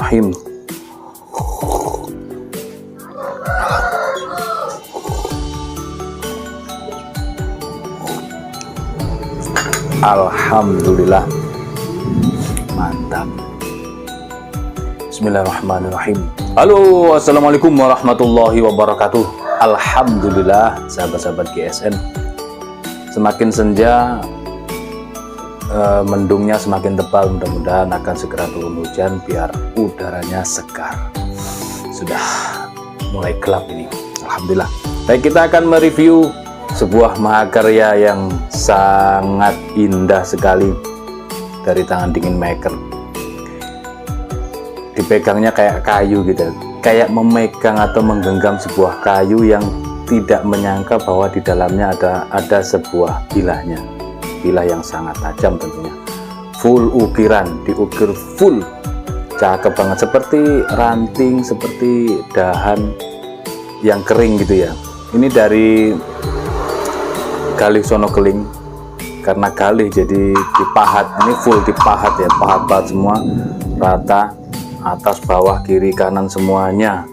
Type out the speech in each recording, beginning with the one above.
Bismillahirrahmanirrahim. Alhamdulillah, mantap. Bismillahirrahmanirrahim. Halo, assalamualaikum warahmatullahi wabarakatuh. Alhamdulillah, sahabat-sahabat GSN. Semakin senja, mendungnya semakin tebal. Mudah-mudahan akan segera turun hujan biar udaranya segar. Sudah mulai gelap ini, alhamdulillah. Baik, kita akan mereview sebuah mahakarya yang sangat indah sekali dari tangan Dingin Maker. Dipegangnya kayak kayu gitu, kayak memegang atau menggenggam sebuah kayu yang tidak menyangka bahwa di dalamnya ada sebuah bilahnya, bilah yang sangat tajam tentunya. Full ukiran, diukir full, cakep banget, seperti ranting, seperti dahan yang kering gitu ya. Ini dari galih sono keling, karena galih jadi dipahat. Ini full dipahat ya, pahat banget semua, rata, atas bawah kiri kanan semuanya.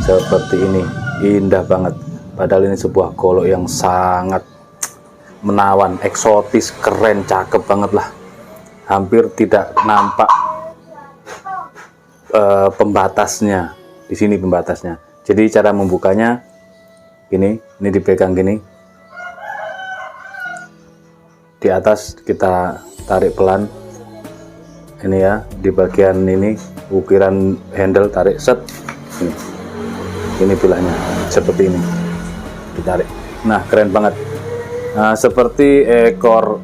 Seperti ini, indah banget. Padahal ini sebuah golok yang sangat menawan, eksotis, keren, cakep banget lah. Hampir tidak nampak pembatasnya. Di sini pembatasnya. Jadi cara membukanya ini dipegang gini. Di atas kita tarik pelan. Ini ya, di bagian ini ukiran handle, tarik set. Ini bilahnya seperti ini, ditarik. Nah, keren banget. Nah, seperti ekor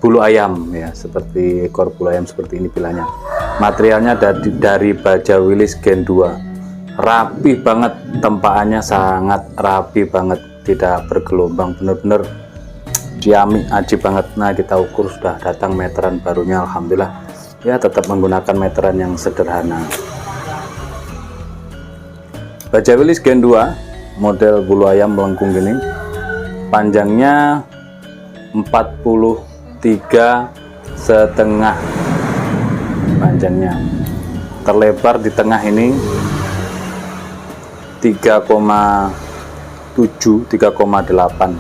bulu ayam ya, seperti ekor bulu ayam seperti ini bilahnya. Materialnya dari baja Willys Gen 2. Rapi banget, tempaannya sangat rapi banget, tidak bergelombang, bener-bener ciamik, aji banget. Nah, kita ukur sudah datang meteran barunya, alhamdulillah. Ya, tetap menggunakan meteran yang sederhana. Baja Willys Gen 2 model bulu ayam melengkung gini, panjangnya 43,5 panjangnya, terlebar di tengah ini 3,7 3,8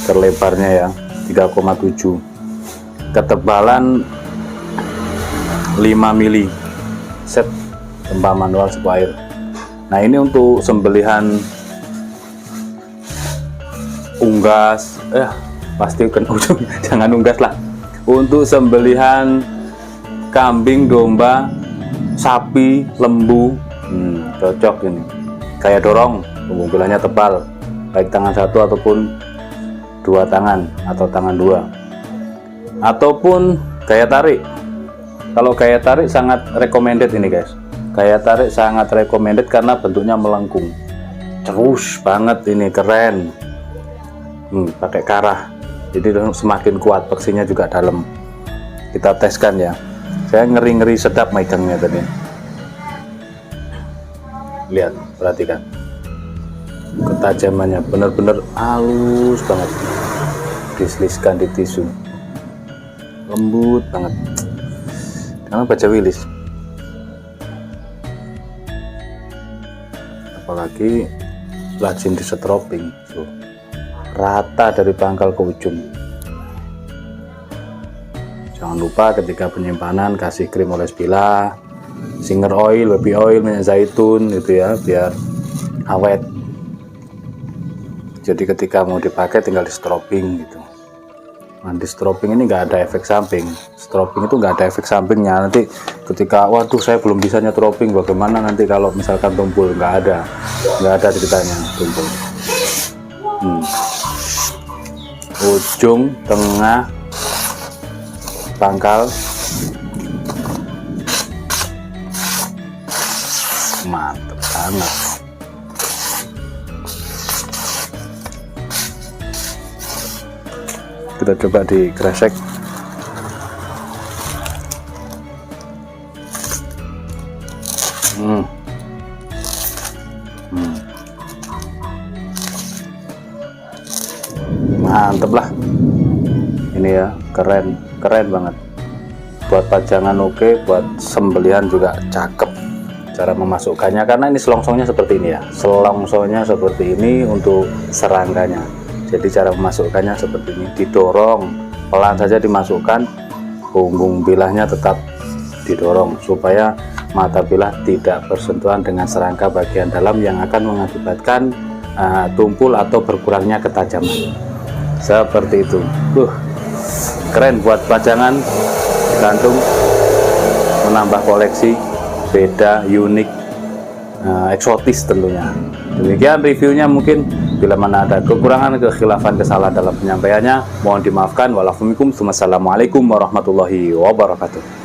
terlebarnya ya, 3,7. ketebalan 5 mili. Set tempa manual sebuah air. Nah, ini untuk sembelihan unggas, pasti kena ujung, jangan unggas lah. Untuk sembelihan kambing, domba, sapi, lembu, cocok ini. Kayak dorong, pengumpulannya tebal, baik tangan satu ataupun dua tangan atau tangan dua, ataupun gaya tarik. Kalau gaya tarik sangat recommended ini guys, gaya tarik sangat recommended karena bentuknya melengkung, terus banget ini, keren. Pakai karah, jadi semakin kuat, peksinya juga dalam. Kita teskan ya, saya ngeri-ngeri sedap megangnya tadi. Lihat, perhatikan ketajamannya, bener-bener halus banget, diseliskan di tisu, lembut banget. Karena baja Willys, apalagi rajin di setroping, rata dari pangkal ke ujung. Jangan lupa ketika penyimpanan kasih krim oles bilah, singer oil, baby oil, minyak zaitun gitu ya, biar awet. Jadi ketika mau dipakai tinggal di stroping gitu. Nah, di stroping ini nggak ada efek samping. Stroping itu nggak ada efek sampingnya. Nanti ketika waduh saya belum bisa nyetroping, bagaimana nanti kalau misalkan tumpul? Nggak ada ceritanya tumpul. Ujung, tengah, pangkal, mantep banget. Kita coba di kresek. Mantap. mantep lah. Ini ya, keren banget. Buat pajangan oke, buat sembelihan juga cakep. Cara memasukkannya, karena ini selongsongnya seperti ini ya, selongsongnya seperti ini untuk serangkanya. Jadi cara memasukkannya seperti ini, didorong pelan saja dimasukkan, punggung bilahnya tetap didorong supaya mata bilah tidak bersentuhan dengan serangka bagian dalam yang akan mengakibatkan tumpul atau berkurangnya ketajaman. Seperti itu. Keren buat pajangan, gantung, menambah koleksi, beda, unik, eksotis tentunya. Demikian reviewnya. Mungkin bila mana ada kekurangan, kekhilafan, kesalahan dalam penyampaiannya, mohon dimaafkan. Wassalamualaikum warahmatullahi wabarakatuh.